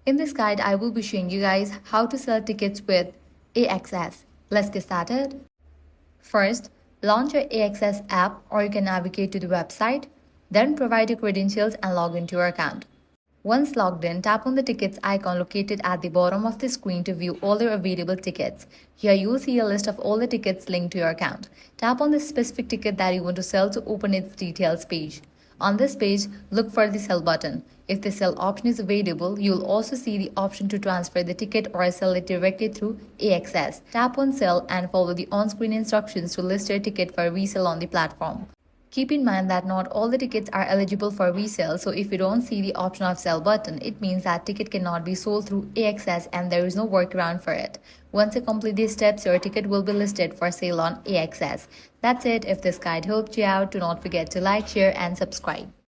In this guide, I will be showing you guys how to sell tickets with AXS. Let's get started. First, launch your AXS app or you can navigate to the website. Then provide your credentials and log into your account. Once logged in, tap on the tickets icon located at the bottom of the screen to view all your available tickets. Here you will see a list of all the tickets linked to your account. Tap on the specific ticket that you want to sell to open its details page. On this page, look for the sell button. If the sell option is available, you will also see the option to transfer the ticket or sell it directly through AXS. Tap on sell and follow the on-screen instructions to list your ticket for resale on the platform. Keep in mind that not all the tickets are eligible for resale, so if you don't see the option of sell button, it means that ticket cannot be sold through AXS and there is no workaround for it. Once you complete these steps, your ticket will be listed for sale on AXS. That's it. If this guide helped you out, do not forget to like, share and subscribe.